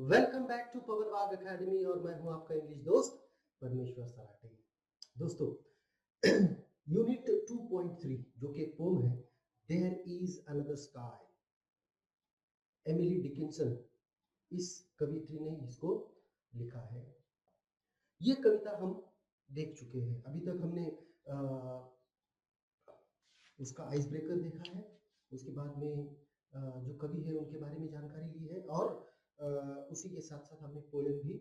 Welcome back to power वाग academy और मैं हूं आपका इंग्लिश दोस्त परमेश्वर सराटे। दोस्तों, यूनिट 2.3 जो कि पोम है there is another sky, Emily Dickinson इस कवित्री ने इसको लिखा है। ये कविता हम देख चुके हैं। अभी तक हमने उसका आइस ब्रेकर देखा है, उसके बाद में जो कवि है उनके बारे में जानकारी ली है और उसी के साथ साथ हमने पोएम भी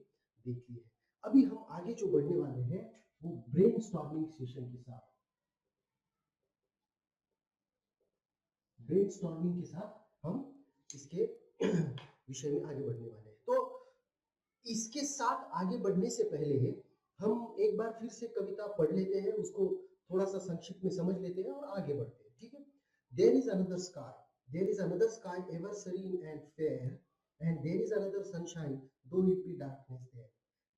देख ली है। अभी हम आगे जो बढ़ने वाले हैं वो ब्रेनस्टॉर्मिंग सेशन के साथ हम इसके विषय में आगे बढ़ने वाले हैं। तो इसके साथ आगे बढ़ने से पहले हम एक बार फिर से कविता पढ़ लेते हैं, उसको थोड़ा सा संक्षिप्त में समझ लेते हैं और आगे बढ़ते हैं। ठीक है। There is another sky ever serene and fair, and there is another sunshine though it be darkness there.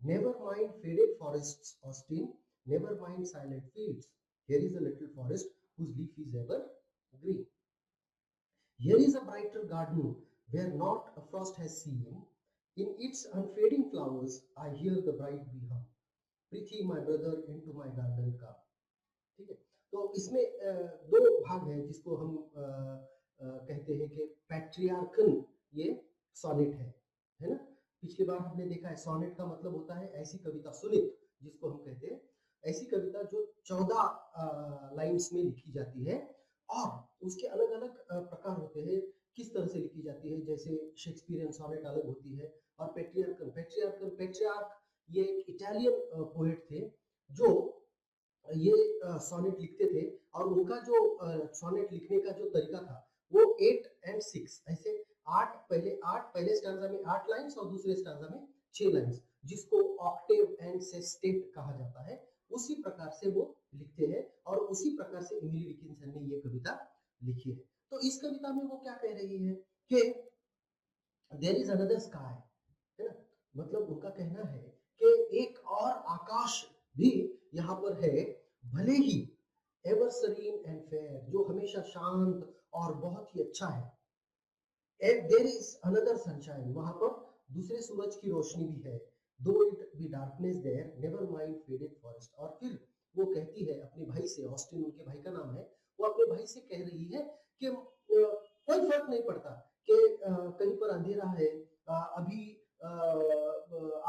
Never mind faded forests austin, never mind silent fields, here is a little forest whose leaf is ever green. Here is a brighter garden where not a frost has seen, in its unfading flowers I hear the bride bee hum. Prithi my brother into my garden come. ठीक है। तो इसमें दो भाग हैं जिसको हम कहते हैं कि पैट्रियार्कन ये सोनेट है ना। पिछली बार हमने देखा है सोनेट का मतलब होता है ऐसी कविता, सुनित जिसको हम कहते हैं, ऐसी कविता जो 14 लाइंस में लिखी जाती है और उसके अलग अलग प्रकार होते हैं किस तरह से लिखी जाती है। जैसे शेक्सपियरियन सोनेट अलग होती है और पैट्रियार्क ये एक इटालियन पोएट थे जो ये सोनेट लिखते थे और उनका जो सोनेट लिखने का जो तरीका था वो 8 and 6 ऐसे पहले स्टैंजा में 8 लाइंस और दूसरे स्टैंजा में 6 लाइंस, जिसको ऑक्टेव एंड सेस्टेट कहा जाता है। उसी प्रकार से वो लिखते हैं और उसी प्रकार से एमिली डिकिंसन ने ये कविता लिखी है। तो इस कविता में वो क्या कह रही है कि देयर इज अनदर स्काई, है ना। मतलब उनका कहना है कि एक और आकाश भी यहाँ पर है, भले he ever serene and fair, जो हमेशा शांत और बहुत ही अच्छा है। And there is another sunshine, वहां पर दूसरे सूरज की रोशनी भी है। Though it be darkness there, never mind faded forest. और फिर वो कहती है अपने भाई से, ऑस्टिन उनके भाई का नाम है, वो अपने भाई से कह रही है कि कोई फर्क नहीं पड़ता कि कहीं पर अंधेरा है, अभी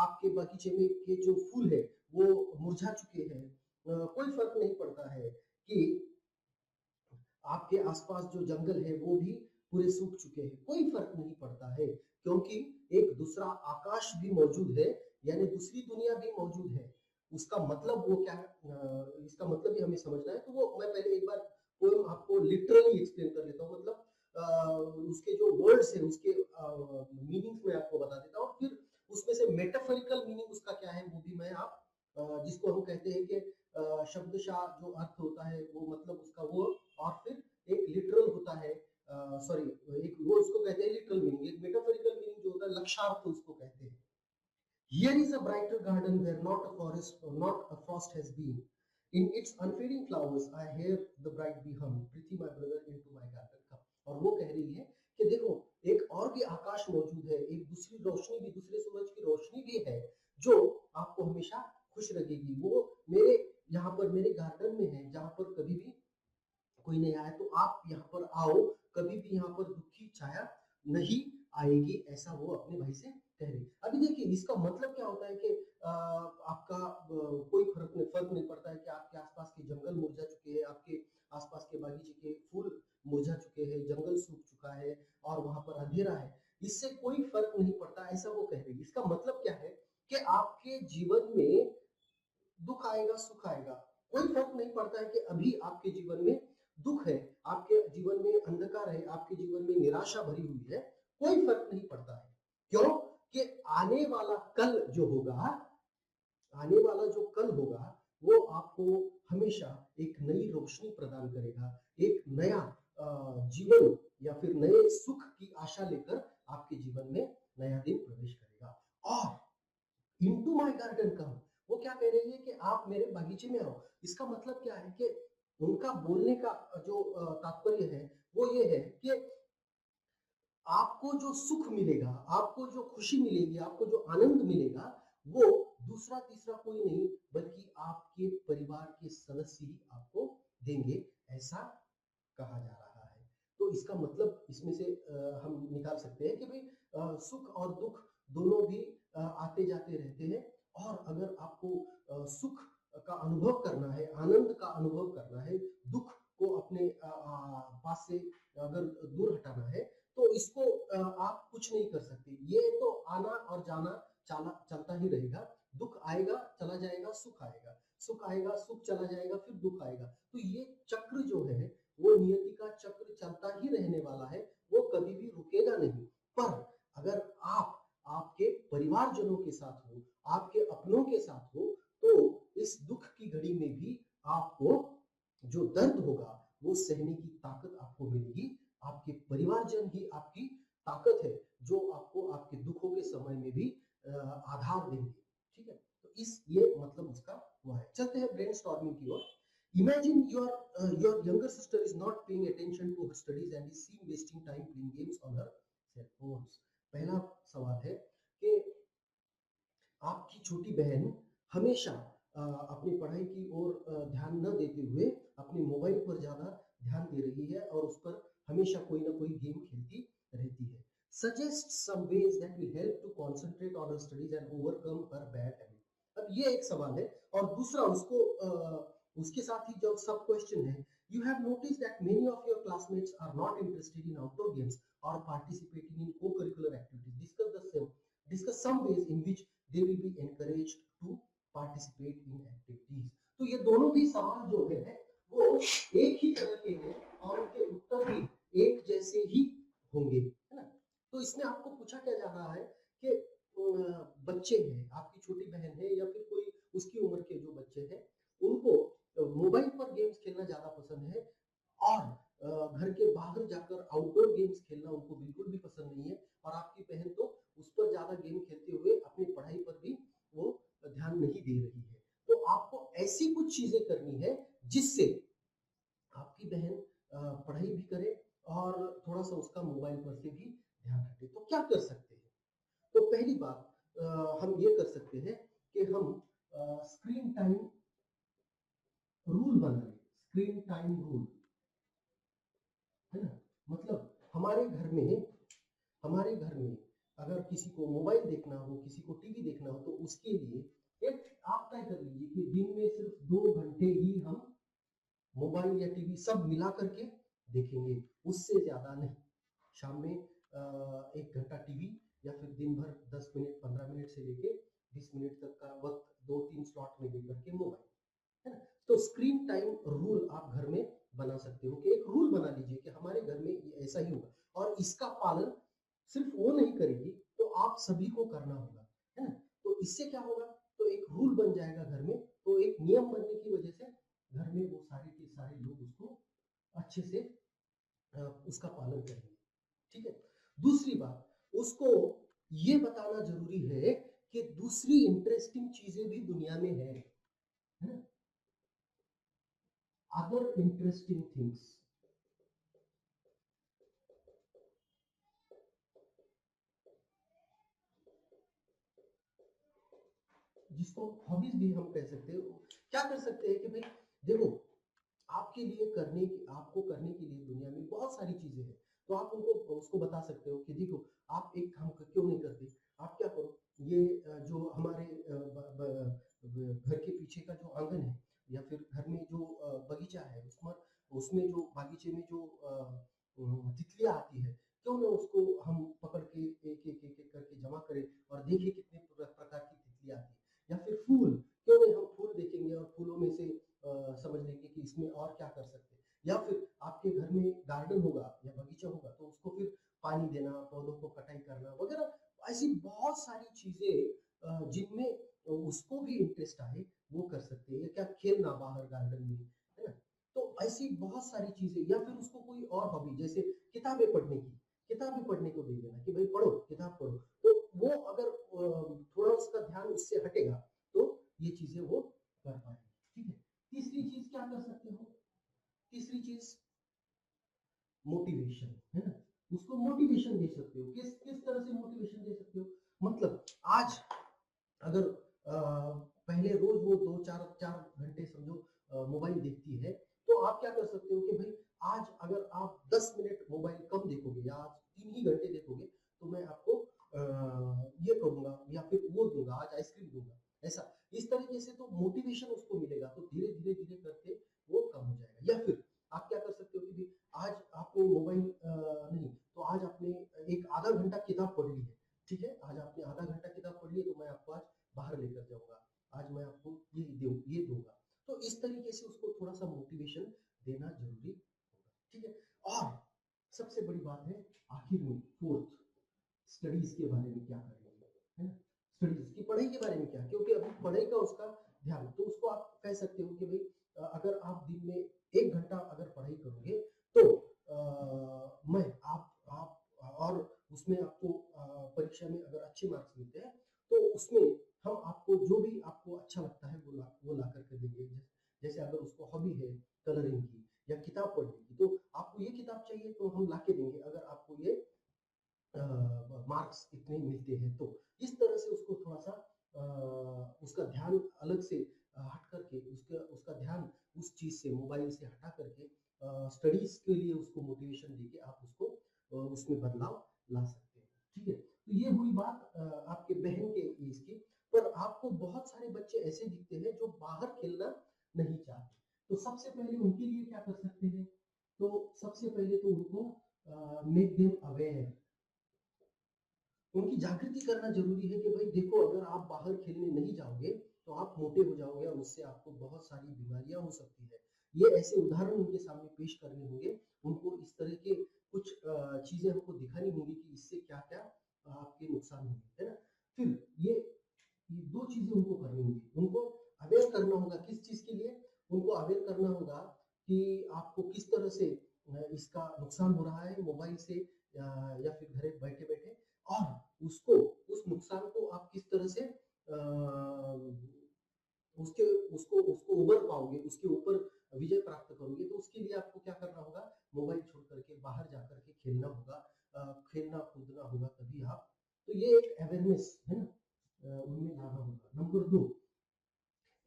आपके बगीचे में के जो फूल है वो मुरझा चुके हैं, कोई फर्क नहीं पड़ता है कि आपके आसपास जो जंगल है वो भी पूरे सूख चुके हैं, कोई फर्क नहीं पड़ता है क्योंकि एक दूसरा आकाश भी मौजूद है, यानी दूसरी दुनिया भी मौजूद है। उसका मतलब वो क्या है, इसका मतलब भी हमें समझना है। तो वो मैं पहले एक बार पोएम आपको लिटरली एक्सप्लेन कर लेता हूँ, मतलब उसके जो वर्ड्स है उसके मीनिंग्स मैं आपको बता देता हूँ, फिर उसमें से मेटाफोरिकल मीनिंग उसका क्या है वो भी मैं आप जिसको हम कहते हैं कि शब्दशाह जो अर्थ होता है वो मतलब उसका वो, और फिर एक लिटरल होता है, सॉरी एक वो उसको कहते हैं लिटरल मीनिंग, एक मेटाफोरिकल मीनिंग जो होता है लक्ष्यार्थ उसको कहते हैं। Here is a brighter garden where not a forest or not a frost has been. In its unfading flowers, I hear the bright bee hum. Prithi, my brother, into my garden come. और वो कह रही है कि देखो एक और भी आकाश मौजूद है, एक दूसरी रोशनी भी, दूसरे सूरज की रोशनी भी है जो आपको हमेशा खुश रखेगी। वो मेरे यहाँ पर मेरे गार्डन में है जहाँ पर कभी भी कोई नहीं आया, तो आप यहाँ पर आओ, कभी भी यहाँ पर दुख की छाया नहीं आएगी, ऐसा वो अपने भाई से कह रही। अभी देखिए इसका मतलब क्या होता है कि आपका कोई फर्क नहीं पड़ता है कि आपके आसपास के जंगल मुरझा चुके हैं, आपके आसपास के बागीचे के फूल मुरझा चुके हैं, जंगल सूख चुका है और वहां पर अंधेरा है, इससे कोई फर्क नहीं पड़ता, ऐसा वो कह रही। इसका मतलब क्या है कि आपके जीवन में दुख आएगा सुख आएगा, कोई फर्क नहीं पड़ता है कि अभी आपके जीवन में दुख है, आपके जीवन में अंधकार है, आपके जीवन में निराशा भरी हुई है, कोई फर्क नहीं पड़ता है। क्यों कि आने वाला कल जो होगा, आने वाला जो कल होगा वो आपको हमेशा एक नई रोशनी प्रदान करेगा, एक नया जीवन या फिर नए सुख की आशा लेकर आपके जीवन में नया दिन प्रवेश करेगा। और इनटू माय गार्डन कम, वो क्या कह रही है कि आप मेरे बगीचे में आओ। इसका मतलब क्या है कि उनका बोलने का जो तात्पर्य है वो ये है कि आपको जो सुख मिलेगा, आपको जो खुशी मिलेगी, आपको जो आनंद मिलेगा, वो दूसरा तीसरा कोई नहीं बल्कि आपके परिवार के सदस्य ही आपको देंगे, ऐसा कहा जा रहा है। तो इसका मतलब इसमें से हम निकाल सकते हैं कि भाई सुख और दुख दोनों भी आते जाते रहते हैं, और अगर आपको सुख का अनुभव करना है, आनंद का अनुभव करना है, दुख को अपने पास से अगर दूर हटाना है, तो इसको आप कुछ नहीं कर सकते। ये तो आना और जाना चलता ही रहेगा। दुख आएगा, चला जाएगा, सुख आएगा, सुख आएगा, सुख चला जाएगा, फिर दुख आएगा। तो ये चक्र जो है वो नियति का चक्र चलता ही रहने वाला है, वो कभी भी रुकेगा नहीं। पर अगर आप आपके परिवारजनों के साथ हो, आपके अपनों के साथ हो, तो इस दुख की घड़ी में भी आपको जो दर्द होगा वो सहने की ताकत आपको मिलेगी। आपके परिवारजन ही आपकी ताकत है, जो आपको आपके दुखों के समय में भी आधार देंगे। ठीक है, तो इस ये मतलब उसका हुआ है। चलते हैं ब्रेनस्टॉर्मिंग की ओर। Imagine your younger sister is not paying attention to her studies and is seen wasting time playing games on her cell phones. पहला सवाल है कि आपकी छोटी बहन हमेशा अपनी पढ़ाई की ओर ध्यान न देते हुए अपने मोबाइल पर ज्यादा ध्यान दे रही है और उस पर हमेशा कोई ना कोई गेम खेलती रहती है। Suggest some ways that will help to concentrate on her studies and overcome her bad habit. अब ये एक सवाल है, और दूसरा उसके साथ ही जो सब क्वेश्चन है, you have noticed that many of your classmates are not interested in outdoor games or participating in co-curricular activities. Discuss some ways in which they will be encouraged to participate in activities. तो ये दोनों भी सवाल जो है वो एक ही तरह के हैं और उनके उत्तर भी एक जैसे ही होंगे, है ना। तो इसमें आपको पूछा क्या जा रहा है कि बच्चे हैं, आपकी छोटी बहन है या फिर कोई उसकी उम्र के जो बच्चे हैं, उनको मोबाइल पर गेम्स खेलना ज्यादा पसंद है, और घर के बाहर जाकर आउटडोर गेम्स खेलना उनको बिल्कुल भी पसंद नहीं है। और आपकी बहन तो उस पर ज्यादा गेम खेलते हुए अपनी पढ़ाई पर भी वो ध्यान नहीं दे रही है। तो आपको ऐसी कुछ चीजें करनी है जिससे आपकी बहन पढ़ाई भी करे और थोड़ा सा उसका मोबाइल पर से भी ध्यान हटे। तो क्या कर सकते हैं? तो पहली बात हम ये कर सकते हैं कि हम स्क्रीन टाइम रूल बना लें। स्क्रीन टाइम रूल, है ना। मतलब हमारे घर में अगर किसी को मोबाइल देखना हो, किसी को टीवी देखना हो, तो उसके लिए एक आप तय कर लीजिए कि दिन में सिर्फ 2 घंटे ही हम मोबाइल या टीवी सब मिला करके देखेंगे, उससे ज्यादा नहीं। शाम में 1 घंटा टीवी, या फिर दिन भर 10 मिनट 15 मिनट से लेके 20 मिनट तक का वक्त 2-3 स्लॉट में लेकर के मोबाइल, है ना। तो स्क्रीन टाइम रूल आप घर में बना सकते हो कि एक रूल बना लीजिए कि हमारे घर में ये ऐसा ही होगा, और इसका पालन सिर्फ वो नहीं करेगी तो आप सभी को करना होगा, है ना। तो इससे क्या होगा, तो एक रूल बन जाएगा घर में, तो एक नियम बनने की वजह से घर में वो सारे के सारे लोग उसको अच्छे से उसका पालन करेंगे। ठीक है। दूसरी बात, उसको ये बताना जरूरी है कि दूसरी इंटरेस्टिंग चीजें भी दुनिया में है ना, अदर इंटरेस्टिंग थिंग्स, जिसको हॉबीज भी हम कह सकते हैं। क्या कर सकते हैं कि भाई देखो, आपको करने के लिए दुनिया में बहुत सारी चीजें हैं, तो आप उनको उसको बता सकते हो कि देखो, आप एक काम क्यों नहीं करते, आप क्या करो, ये जो हमारे घर के पीछे का जो आंगन है, या फिर घर में जो बगीचा है, उसमें उसमें जो बागीचे में जो तितलियां आती है, क्यों ना उसको हम पकड़ के एक करके जमा करें और देखें कितने प्रकार की तितलियां आती है। या फिर फूल, क्यों नहीं हम फूल देखेंगे और फूलों में से समझ लेंगे कि इसमें और क्या कर सकते हैं। या फिर आपके घर में गार्डन होगा या बगीचा होगा, तो उसको फिर पानी देना, पौधों को कटाई करना वगैरह, ऐसी बहुत सारी चीजें जिनमें उसको भी इंटरेस्ट आए वो कर सकते हैं। या क्या खेलना बाहर गार्डन में, है ना। तो ऐसी बहुत सारी चीजें, या फिर उसको कोई और हॉबी, जैसे किताबें पढ़ने को दे देना कि भाई पढ़ो, किताब पढ़ो। तो वो अगर थोड़ा उसका ध्यान उससे हटेगा तो ये चीजें वो कर पाएंगे। ठीक है। तीसरी चीज क्या कर सकते हो, तीसरी चीज मोटिवेशन, है ना। उसको मोटिवेशन दे सकते हो। किस किस तरह से मोटिवेशन दे सकते हो? मतलब आज अगर पहले रोज वो 2 4 4 घंटे समझो मोबाइल देखती है, तो आप क्या कर सकते हो कि भाई आज अगर आप 10 मिनट मोबाइल कम देखोगे या आज 3 ही घंटे देखोगे, तो मैं आपको ये करूँगा या फिर वो दूँगा, आज आइसक्रीम दूँगा, ऐसा। इस तरीके से तो मोटिवेशन उसको मिलेगा, तो धीरे-धीरे करके वो कम हो जाएगा। या फिर आप क्या कर सकते हो कि भई आज आपने मोबाइल नहीं, तो आज आपने एक आधा घंटा किताब पढ़ ली है, ठीक है? आज आपने आधा घंटा किताब पढ़ ली है, तो मैं आपको आज बाहर लेकर जाऊँगा, आज मैं आपको ये दूँगा। तो इस तरीके से उसको थोड़ा-सा मोटिवेशन देना ज़रूरी होगा, ठीक है? और सबसे बड़ी बात है आखिर में 4th स्टडीज़ के बारे में क्या करेंगे, है ना? स्टडीज़ की पढ़ाई के बारे में क्या? क्योंकि अभी पढ़ाई का उसका ध्यान तो उसको आप कह सकते हो कि भई अगर आप दिन में 1 घंटा अगर पढ़ाई करोगे तो मैं आप और उसमें आपको परीक्षा में अगर अच्छे मार्क्स मिलते हैं, तो उसमें हम आपको जो भी आपको अच्छा लगता है वो ला कर के देंगे। जैसे अगर उसको हॉबी है कलरिंग की या किताब पढ़ने की, तो आपको ये किताब चाहिए तो हम ला के देंगे अगर आपको ये मार्क्स इतने मिलते हैं तो। इस तरह से उसको थोड़ा-सा उसका ध्यान अलग से हट करके उसका उसका ध्यान उस चीज़ से मोबाइल से हटा करके स्टडीज़ के लिए उसको मोटिवेशन देके आप उसको उसमें बदलाव ला सकते हैं। ठीक है? तो ये हुई बात आपके बहन के एज की। पर आपको बहुत सारे बच्चे ऐसे दिखते हैं जो बाहर खेलना नहीं चाहते। तो सबसे पहले उनके लिए क्या कर सकते हैं? तो सबसे पहले तो उनको मेक देम अवेयर, उनकी जागृति करना ज़रूरी है कि भाई देखो अगर आप बाहर खेलने नहीं जाओगे, तो आप मोटे हो जाओगे और उससे आपको बहुत सारी बीमारियाँ हो सकती है। ये ऐसे उदाहरण उनके सामने पेश करने होंगे, उनको इस तरह के कुछ चीज़ें हमको दिखानी होंगी कि इससे क्या-क्या आपके नुकसान होंगे, है ना? फिर ये 2 चीज़ें उनको करनी होंगी। उनको अवेयर करना होगा किस चीज़ के लिए? उनको अवेयर करना होगा कि आपको किस तरह से इसका नुकसान हो रहा है मोबाइल से या फिर घर बैठे-बैठे और उसको उस नुकसान को आप किस तरह से उसके उसको उसको उबर पाओगे, उसके ऊपर विजय प्राप्त करोगे, तो उसके लिए आपको क्या करना होगा? मोबाइल छोड़ कर के बाहर जाकर के खेलना होगा, खेलना-कूदना होगा तभी आप तो ये एक अवेयरनेस है ना? उनमें लाना होगा। नंबर 2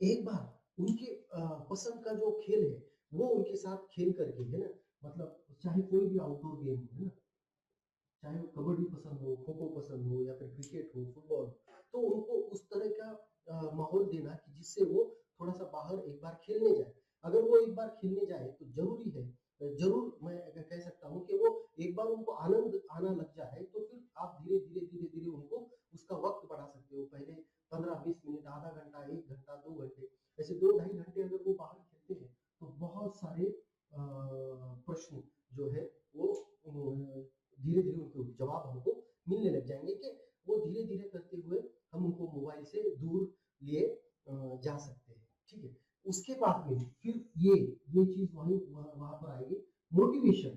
एक बार उनके पसंद का जो खेल है, वो उनके साथ खेल करके, है ना? मतलब चाहे कोई भी आउटडोर गेम हो, है ना? चाहे वो कबड्डी पसंद हो, खो-खो पसंद हो या फिर क्रिकेट हो, फुटबॉल हो, तो उनको उस तरह का माहौल देना कि जिससे वो थोड़ा-सा बाहर एक बार खेलने जाए। अगर वो एक बार खेलने जाए तो ज़रूरी है ज़रूर मैं कह सकता हूँ कि वो एक बार उनको आनंद आना लग जाए, तो फिर आप धीरे-धीरे उनको उसका वक़्त बढ़ा सकते हो। पहले 15-20 मिनट, आधा घंटा, 1 घंटा, 2 घंटे, ऐसे 2 ढाई घंटे अगर वो बाहर खेलते हैं, तो बहुत सारे प्रश्न जो है वो धीरे-धीरे उनको जवाब हमको मिलने लग जाएँगे कि वो धीरे-धीरे करते हुए हम उनको मोबाइल से दूर लिए जा सकते हैं, ठीक है? उसके बाद में फिर ये चीज़ वहाँ वहाँ पर आएगी मोटिवेशन,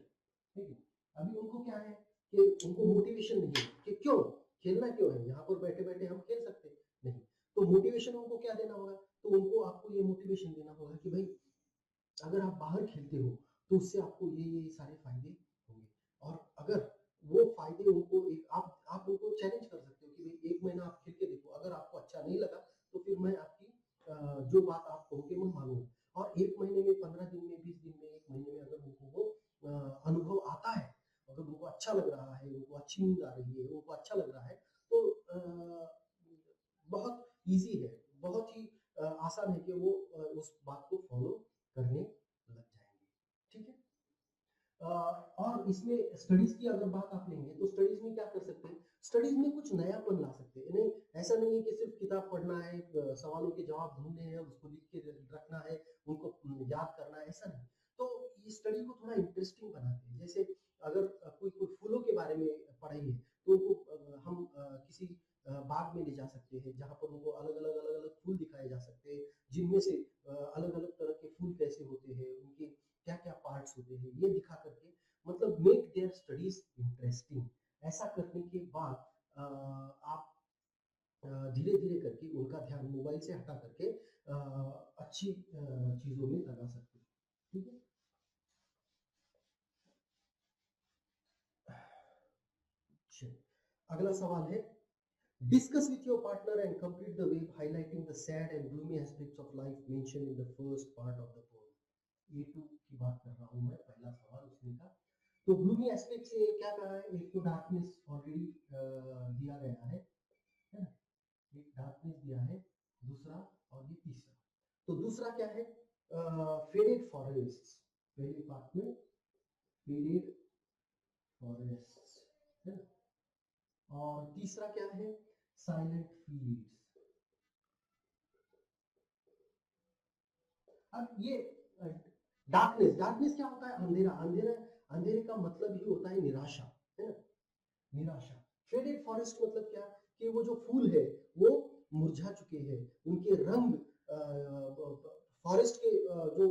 ठीक है? अभी उनको क्या है कि उनको मोटिवेशन नहीं है कि क्यों? खेलना क्यों है? यहाँ पर बैठे-बैठे हम खेल सकते हैं, नहीं। तो मोटिवेशन उनको क्या देना होगा? तो उनको आपको ये मोटिवेशन देना होगा कि भई अगर आप बाहर खेलते हो, तो उससे आपको ये सारे फ़ायदे होंगे और अगर वो फ़ायदे उनको एक आप उनको चैलेंज कर सकते हो कि भई 1 महीना आप खेल के देखो, अगर आपको अच्छा नहीं लगा, तो फिर मैं आपकी जो बात आप कहोगे मैं मानूँगा और 1 महीने में, 15 दिन में, 20 दिन में, 1 महीने में अगर उनको वो अनुभव आता है, अगर उनको अच्छा लग रहा है, उनको अच्छी नींद आ रही है, उनको अच्छा लग रहा है, तो बहुत ईज़ी है, बहुत ही आसान है कि वो उस बात को फ़ॉलो करने लग जाएँगे, ठीक है? और इसमें स्टडीज़ की अगर बात आप लेंगे, तो स्टडीज़ में क्या कर सकते हैं? स्टडीज़ में कुछ नयापन ला सकते हैं। नहीं, ऐसा नहीं है कि सिर्फ़ किताब पढ़ना है, सवालों के जवाब ढूँढने हैं, उसको लिख के रखना है, उनको याद करना है, ऐसा नहीं। तो ये स्टडी को थोड़ा इंटरेस्टिंग बनाते हैं। जैसे अगर कोई फूलों के बारे में पढ़ाई है, तो उनको हम किसी बाग में ले जा सकते हैं, जहाँ पर उनको अलग-अलग फूल दिखाए जा सकते हैं, जिनमें से अलग-अलग तरह के फूल कैसे होते हैं, उनके क्या-क्या पार्ट्स होते हैं, ये दिखा करके मतलब मेक देयर स्टडीज़ इंटरेस्टिंग। ऐसा करने के बाद आप धीरे-धीरे करके उनका ध्यान मोबाइल से हटा करके अच्छी चीज़ों में लगा सकते हैं। ठीक है? अगला सवाल है, discuss with your partner and complete the web highlighting the sad and gloomy aspects of life mentioned in the first part of the poem. A2 की बात कर रहा हूँ मैं, पहला सवाल उसने का। तो ग्लूमी एस्पेक्ट से क्या कहा है, एक तो डार्कनेस ऑलरेडी दिया गया है ना, एक डार्कनेस दिया है, दूसरा और ये तीसरा। तो दूसरा क्या है, फेडेड फॉरेस्ट, पहले पार्ट में फेडेड फॉरेस्ट है ना, और तीसरा क्या है, साइलेंट फील्ड्स। अब ये डार्कनेस, डार्कनेस क्या होता है, अंधेरा, अंधेरा, अंधेरे का मतलब ही होता है निराशा, है ना, निराशा। फेडेड फॉरेस्ट मतलब क्या, कि वो जो फूल है वो मुरझा चुके हैं, उनके रंग, फॉरेस्ट के जो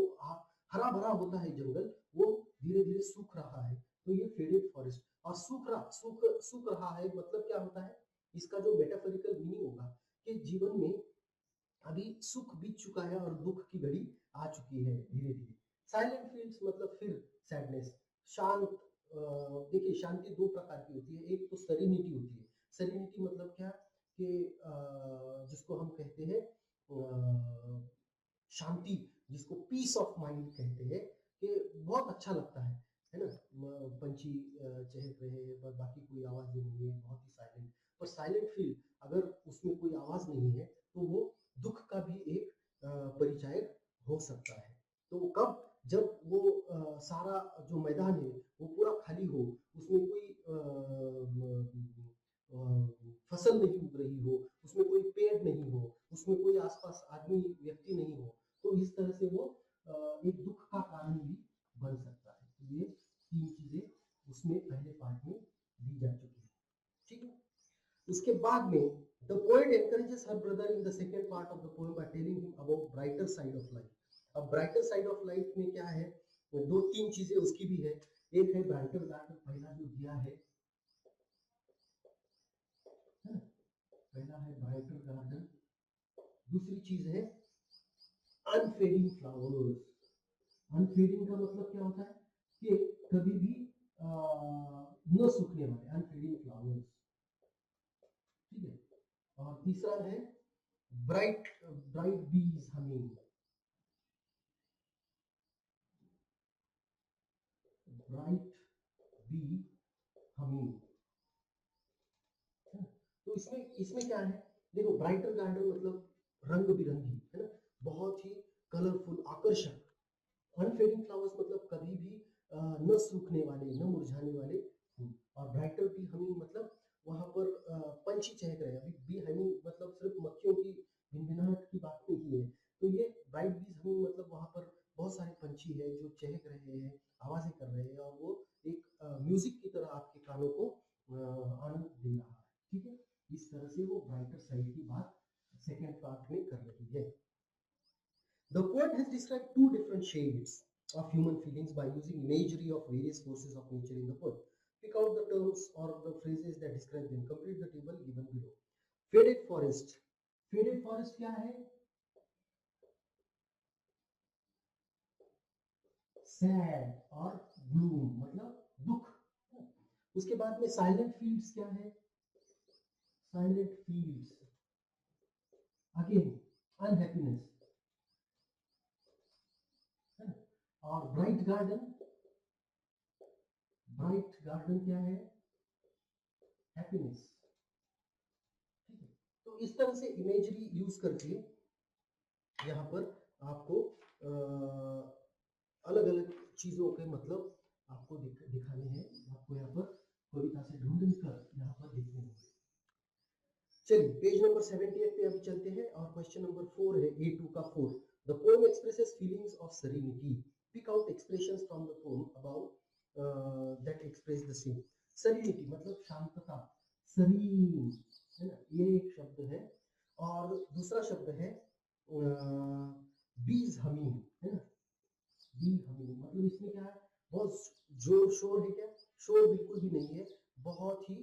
हरा भरा होता है जंगल, वो धीरे धीरे सूख रहा है, तो ये फेडेड फॉरेस्ट। और सूख रहा है मतलब क्या होता है, इसका जो मेटाफोरिकल मीनिंग होगा कि जीवन में अभी सुख बीत चुका है और दुख की घड़ी आ चुकी है धीरे धीरे। साइलेंट फील्ड्स मतलब फिर सैडनेस, शांत। देखिए शांति दो प्रकार की होती है, एक तो सेरेनिटी होती है। सेरेनिटी मतलब क्या, कि जिसको हम कहते हैं शांति, जिसको पीस ऑफ माइंड कहते हैं, कि बहुत अच्छा लगता है ना, पंछी चहक रहे हैं, बाकी कोई आवाज नहीं है, बहुत ही साइलेंट। और साइलेंट फील्ड, अगर उसमें कोई आवाज नहीं है तो वो दुख का भी एक परिचायक हो सकता है। तो कब, जब वो सारा जो मैदान है वो पूरा खाली हो, उसमें कोई फसल नहीं उग रही हो, उसमें कोई पेड़ नहीं हो, उसमें कोई आसपास आदमी व्यक्ति नहीं हो, तो इस तरह से वो एक दुख का कारण भी बन सकता है। तो ये तीन चीजें उसमें पहले पार्ट में दी जा चुकी है, ठीक है। उसके बाद में the poet encourages her brother in the second part of the poem by telling him about brighter side of life. अब brighter side of life में क्या है, दो तीन चीजें उसकी भी है। एक है brighter garden, पहला जो दिया है ना, पहला है brighter garden, दूसरी चीज है unfading flowers। अनफेडिंग का मतलब क्या होता है, कि कभी भी न सूखने वाले, अनफेडिंग फ्लावर्स, ठीक है। और तीसरा है ब्राइट ब्राइट बीज हमिंग, ब्राइट बी हमिंग। तो इसमें इसमें क्या है, देखो ब्राइटर गार्डन मतलब रंग बिरंगी, है ना, बहुत ही कलरफुल, आकर्षक। अनफेडिंग फ्लावर्स मतलब कभी भी न सूखने वाले, न मुरझाने वाले फूल। और ब्राइटर बी हमिंग मतलब वहां पर पंछी चहक रहे हैं। अभी बी हमिंग मतलब सिर्फ मक्खियों की भिनभिनाहट की बात नहीं है, तो ये ब्राइट बीज हमिंग मतलब वहां पर बहुत सारे पंछी है जो चहक रहे हैं, आवाजें कर रहे हैं, और वो एक म्यूजिक की तरह आपके कानों को आनंद दे रहा है, ठीक है। इस तरह से वो ब्राइटर साइड की बात सेकेंड पार्ट में कर रही है। The poet has described two different shades of human feelings by using imagery of various forces of nature in the poem. Pick out the terms or the phrases that describe them. Complete the table given below. Faded forest. Faded forest क्या है? Sad और gloom मतलब दुख। उसके बाद में silent fields क्या है? Silent fields again unhappiness। और ब्राइट गार्डन, ब्राइट गार्डन क्या है, हैप्पीनेस, ठीक है। तो इस तरह से इमेजरी यूज करके यहाँ पर आपको अलग अलग चीजों के मतलब आपको दिखाने हैं, आपको यहाँ पर कविता से ढूंढ कर यहाँ पर दिखने होंगे। चलिए पेज नंबर 78 पे अभी चलते हैं, और क्वेश्चन नंबर 4 है, A2 का 4। The poem expresses feelings of serenity. Pick out expressions from the poem about that express the same. Serenity मतलब शांतता, serene, है ना, ये एक शब्द है। और दूसरा शब्द है bees humming, है ना, bee humming मतलब इसमें क्या है, बहुत जोर शोर है क्या, शोर बिल्कुल भी नहीं है, बहुत ही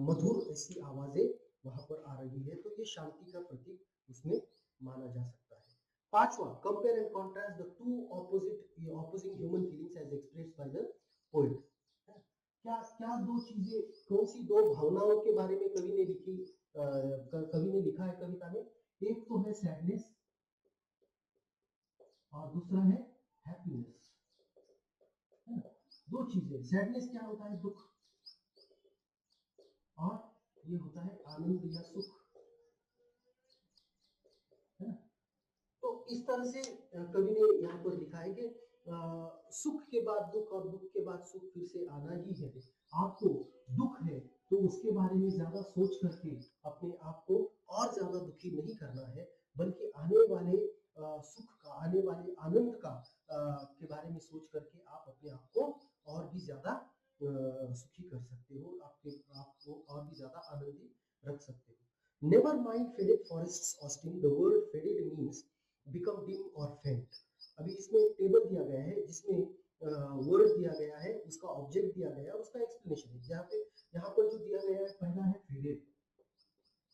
मधुर ऐसी आवाजें वहां पर आ रही है, तो ये शांति का प्रतीक उसमें माना जा सकता है। पांचवा, compare and contrast the two opposing human feelings as expressed by the poet. क्या क्या क्या दो चीजें, कौन सी दो भावनाओं के बारे में कवि ने लिखी, कवि ने लिखा है कविता में? एक तो है सैडनेस और दूसरा है हैप्पीनेस, है ना? दो चीजें, सैडनेस क्या होता है? दुख, और ये होता है आनंद या सुख, है ना? तो इस तरह से कवि ने यहाँ पर लिखा है कि सुख के बाद दुख और दुख के बाद सुख फिर से आना ही है। आपको दुख है तो उसके बारे में ज्यादा सोच करके अपने आप को और ज्यादा दुखी नहीं करना है, बल्कि आने वाले सुख का, आने वाले आनंद का के बारे में सोच करके आप अपने आप को और भी ज्यादा सुखी कर सकते हो, आपके आपको और भी ज्यादा आनंदित रख सकते हो। Never mind faded forests Austin, the word faded means become dim और फेंट। अभी इसमें टेबल दिया गया है जिसमें वर्ड दिया गया है, उसका ऑब्जेक्ट दिया गया है, उसका एक्सप्लेनेशन है। यहाँ पर जो दिया गया है, पहला है फेडेड,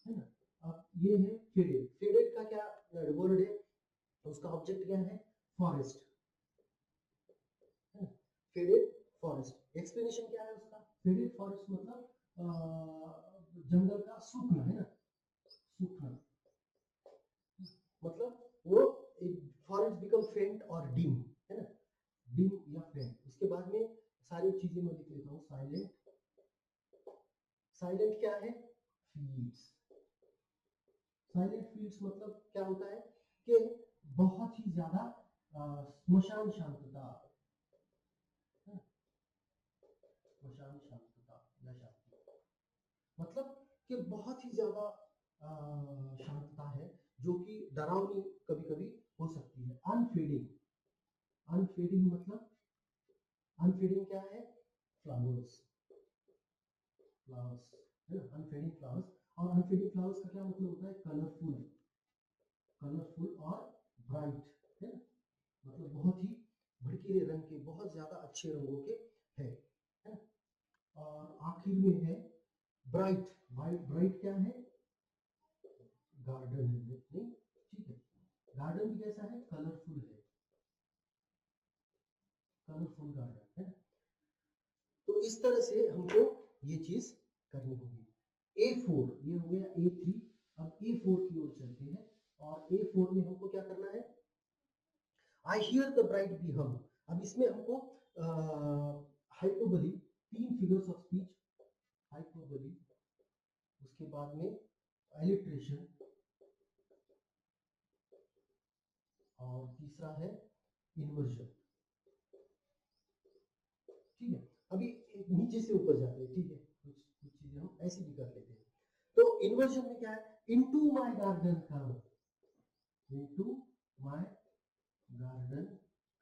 है ना? अब ये है फेडेड, फेडेड का क्या वर्ड है, उसका ऑब्जेक्ट क्या है? फॉरेस्ट, है ना? फेडेड फॉरेस्ट, एक्सप्लेनेशन क्या है उसका? फेडेड फॉरेस्ट मतलब जंगल का सूखना, है ना? सूखना मतलब वो फॉरेस्ट बिकम फेंट और डिम, है ना? डिम या फेंट। उसके बाद में सारी चीजें मैं लिख लेता हूँ। साइलेंट, साइलेंट क्या है? फील्ड्स, साइलेंट फील्ड्स मतलब क्या होता है कि बहुत ही ज्यादा स्मशान शांतता, स्मशान शांतता या शांति, मतलब कि बहुत ही ज्यादा शांतता है जो कि डरावनी कभी कभी हो सकती है। अनफेडिंग, अनफेडिंग मतलब, अनफेडिंग क्या है? फ्लावर्स, फ्लावर्स, है ना? Unfading flowers. और अनफेडिंग फ्लावर्स का क्या मतलब होता है? कलरफुल, कलरफुल और ब्राइट, है ना? मतलब बहुत ही भड़कीले रंग के, बहुत ज्यादा अच्छे रंगों के है ना? और आखिर में है ब्राइट। ब्राइट क्या है? गार्डन है, नहीं? ठीक है, गार्डन भी कैसा है? कलरफुल है, कलरफुल गार्डन, है ना? तो इस तरह से हमको ये चीज करनी होगी। A4 ये हो गया A3, अब A4 की ओर चलते हैं, और A4 में हमको क्या करना है? I hear the bright bee हम। अब इसमें हमको hyperbole, 3 figures of speech, hyperbole, उसके बाद में एलिट्रेशन, और तीसरा है इन्वर्जन। ठीक है, अभी नीचे से ऊपर जाते हैं, ठीक है? कुछ चीजें हम ऐसे भी कर लेते हैं। तो इन्वर्जन में क्या है? Into my garden come, into my garden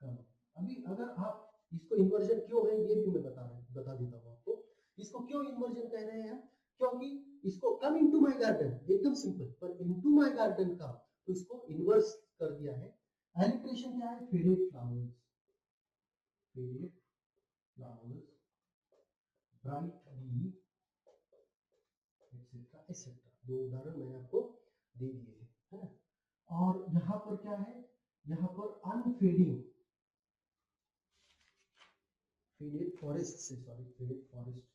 come. अभी अगर आप इसको इन्वर्जन क्यों है ये भी मैं बता देता हूँ आपको। इसको क्यों इन्वर्जन कह रहे हैं हम? क्योंकि इसको कम इनटू माय गार्डन एकदम सिंपल, पर इनटू माय गार्डन कम तो इसको इन्वर्स कर दिया है। एलिट्रेशन क्या है? Faded flowers, faded flowers, bright bee, etcetera etcetera. दो उदाहरण मैंने आपको दे दिए हैं, है ना? और यहाँ पर क्या है? यहाँ पर अनफेडिंग, फेडेड फॉरेस्ट से, सॉरी, फेडेड फॉरेस्ट,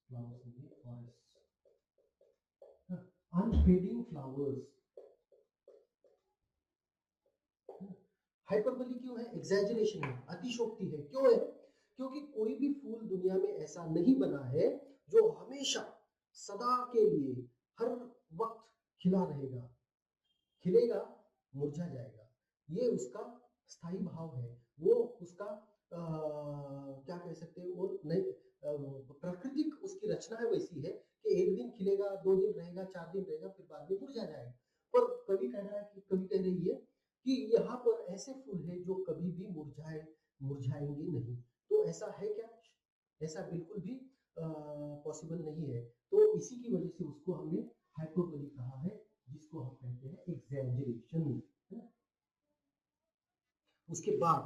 फ्लावर्स नहीं, फॉरेस्ट, अनफेडिंग फ्लावर्स। हाइपरबोली क्यों है? एग्जैजरेशन है, अतिशोक्ति है। क्यों है? क्योंकि कोई भी फूल दुनिया में ऐसा नहीं बना है जो हमेशा सदा के लिए हर वक्त खिला रहेगा। खिलेगा, मुरझा जाएगा, ये उसका स्थायी भाव है। वो उसका क्या कह सकते हैं, वो नहीं, प्राकृतिक उसकी रचना है, वैसी है कि एक दिन खिलेगा, 2 दिन रहेगा, 4 दिन रहेगा, फिर बाद में मुरझा जाएगा। पर कवि कह रहा है कि, कवि कह रही है कि यहाँ पर ऐसे फूल है जो कभी भी मुरझाएंगे नहीं। तो ऐसा है क्या? ऐसा बिल्कुल भी पॉसिबल नहीं है। तो इसी की वजह से उसको हमने हाइपरबोली कहा है, जिसको हम कहते हैं एग्जैजरेशन, है ना? उसके बाद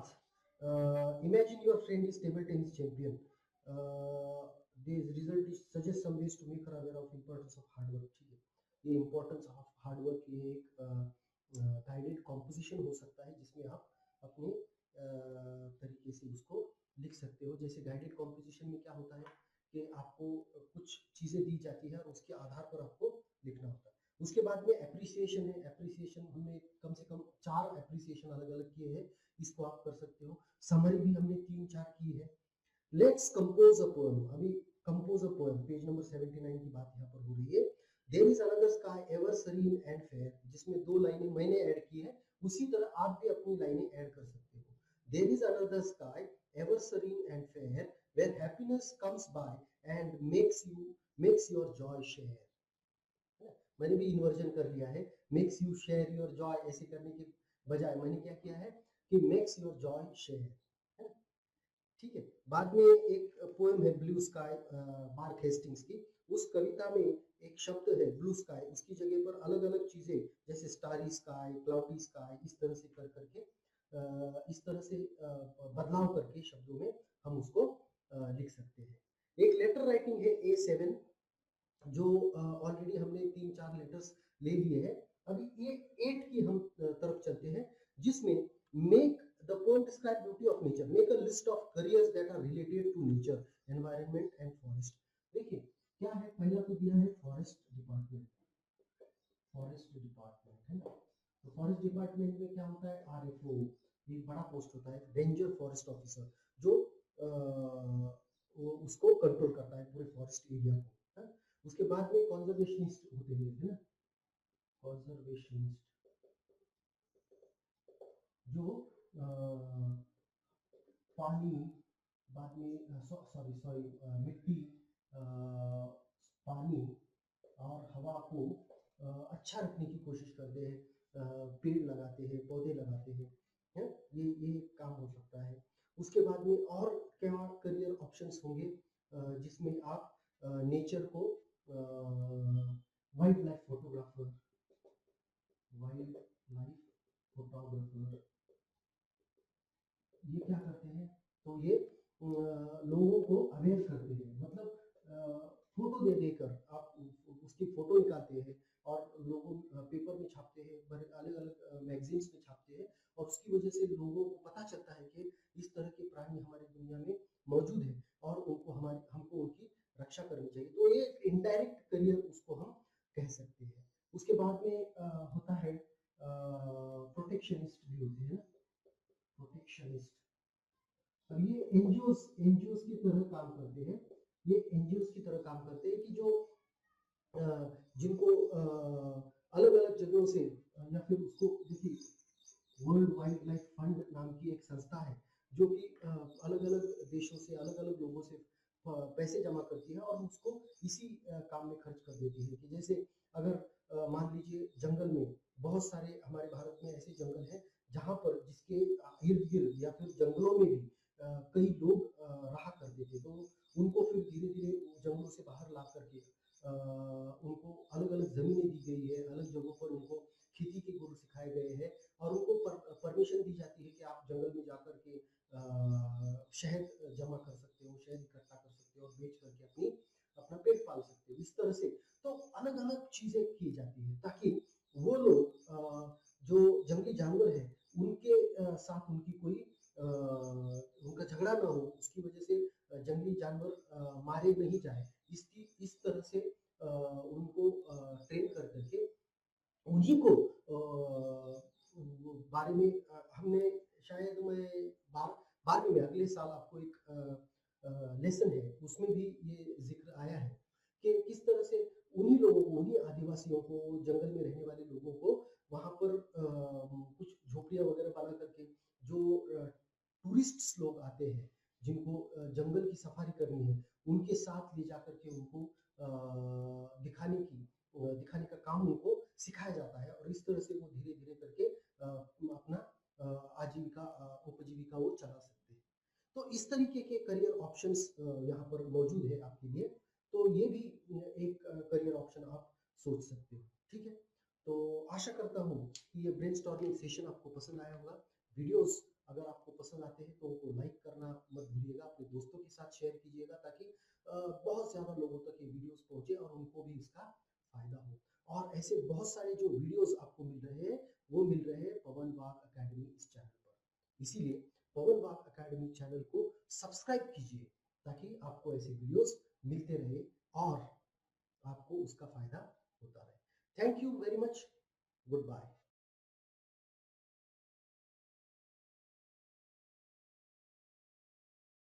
imagine your friend is table tennis champion, this result is suggest some ways to make her aware of importance of hard work. ठीक है, ये इंपॉर्टेंस ऑफ हार्ड वर्क, ये एक गाइडेड कॉम्पोजिशन हो सकता है जिसमें आप अपने तरीके से उसको लिख सकते हो। जैसे गाइडेड कॉम्पोजिशन में क्या होता है कि आपको कुछ चीजें दी जाती है और उसके आधार पर आपको लिखना होता है। उसके बाद में एप्रिसिएशन है। एप्रिसिएशन हमने कम से कम 4 एप्रिसिएशन अलग अलग किए हैं, इसको आप कर सकते हो। समरी भी हमने 3-4 की है। Let's compose a poem. अभी compose a poem page number 79 की बात यहाँ पर हो रही है। There is another sky ever serene and fair, जिसमें 2 लाइनें मैंने ऐड की है, उसी तरह आप भी अपनी लाइनें ऐड कर सकते हो। There is another sky ever serene and fair where happiness comes by and makes your joy share। मैंने भी इन्वर्जन कर लिया है, makes you share your joy ऐसे करने के बजाय मैंने क्या किया है कि makes your joy share, है ना? ठीक है। बाद में एक पोएम है ब्लू स्काई, मार्क हेस्टिंग्स की। उस कविता में एक शब्द है ब्लू स्काई, उसकी जगह पर अलग अलग चीजें जैसे स्टारी स्काई, क्लाउडी स्काई, इस तरह से कर करके इस तरह से बदलाव करके शब्दों में हम उसको लिख सकते हैं। एक लेटर राइटिंग है A7, जो ऑलरेडी हमने 3-4 लेटर्स ले लिए हैं। अभी ये 8 की हम तरफ चलते हैं, जिसमें make the poem describe beauty of nature, make a list of careers that are related to nature, environment and forest. देखिए क्या है, पहला तो दिया है फॉरेस्ट डिपार्टमेंट। फॉरेस्ट डिपार्टमेंट है ना, तो फॉरेस्ट डिपार्टमेंट में क्या होता है, RFO, एक बड़ा पोस्ट होता है, रेंजर फॉरेस्ट ऑफिसर, जो वो उसको कंट्रोल करता है पूरे फॉरेस्ट एरिया को, है? उसके बाद में कंजर्वेशनिस्ट होते हैं, है ना, कंजर्वेशनिस्ट जो पानी, बाद में सॉरी मिट्टी, पानी और हवा को अच्छा रखने की कोशिश करते हैं, पेड़ लगाते हैं, पौधे लगाते हैं, है? ये काम हो सकता है। उसके बाद में और क्या करियर ऑप्शंस होंगे, जिसमें आप नेचर को, wild life photographer, wild life photographer, ये क्या करते हैं, तो ये लोगों को अवेयर करते हैं, मतलब फोटो दे देकर आप उसकी फोटो निकालते हैं और लोगों पेपर में छापते हैं, अलग अलग मैगजीन्स में छापते हैं, और उसकी वजह से लोगों को पता चलता है कि इस तरह के प्राणी हमारी दुनिया में मौजूद है और हमको उनकी रक्षा करनी चाहिए। तो ये इनडायरेक्ट करियर उसको हम कह सकते हैं। उसके बाद में होता है प्रोटेक्शनिस्ट भी होते हैं ना, प्रोटेक्शनिस्ट। अब ये एनजीओस की तरह काम करते हैं। ये एनजीओस की तरह काम करते हैं कि जो जिनको अलग अलग जगहों से या फिर उसको, देखिए वर्ल्ड वाइल्ड लाइफ फंड नाम की एक संस्था है जो कि अलग अलग देशों से, अलग अलग लोगों से पैसे जमा करती है और उसको इसी काम में खर्च कर देती है। कि जैसे अगर मान लीजिए जंगल में, बहुत सारे हमारे भारत में ऐसे जंगल हैं जहाँ पर जिसके इर्द गिर्द या फिर जंगलों में भी कई लोग रहा करते थे, तो उनको फिर धीरे धीरे जंगलों से बाहर ला करके उनको अलग अलग जमीनें दी गई है, अलग जगहों पर उनको खेती के गुर सिखाए गए हैं और उनको परमिशन दी जाती है कि आप जंगल में जाकर के शहद जमा कर सकते हो, शहद इकट्ठा कर सकते हो और बेच करके अपना पेट पाल सकते हो, इस तरह से। तो अलग अलग चीजें की जाती है ताकि वो लोग जो जंगली जानवर है उनके साथ उनकी कोई उनका झगड़ा ना हो, उसकी वजह से जंगली जानवर मारे नहीं जाए, इस तरह से उनको ट्रेन कर करके उन्हीं को बारे में हमने शायद मैं 12वीं में अगले साल आपको एक लेसन है उसमें भी ये जिक्र आया है कि किस तरह से उन्हीं लोगों को, उन्हीं आदिवासियों को, जंगल में रहने वाले लोगों को वहां पर कुछ झोपड़ियां वगैरह बना करके जो टूरिस्ट लोग आते हैं जिनको जंगल की सफारी करनी है, उनके साथ ले जाकर के उनको दिखाने का काम उनको सिखाया जाता है और इस तरह से वो धीरे धीरे करके अपना आजीविका, उपजीविका वो चला सकते हैं। तो इस तरीके के करियर ऑप्शंस यहाँ पर मौजूद है आपके लिए, तो ये भी एक करियर ऑप्शन आप सोच सकते हो। ठीक है, तो आशा करता हूँ कि ये ब्रेनस्टॉर्मिंग सेशन आपको पसंद आया होगा। वीडियोस अगर आपको पसंद आते हैं तो उनको लाइक करना मत भूलिएगा, अपने दोस्तों के साथ शेयर कीजिएगा ताकि बहुत ज़्यादा लोगों तक ये वीडियोस पहुंचे और उनको भी इसका फायदा हो। और ऐसे बहुत सारे जो वीडियोस आपको मिल रहे हैं वो मिल रहे हैं पवन वाघ अकेडमी इस चैनल पर। इसीलिए पवन वाघ अकेडमी चैनल को सब्सक्राइब कीजिए ताकि आपको ऐसे वीडियोस मिलते रहे और आपको उसका फायदा होता रहे। Thank you very much. Good bye.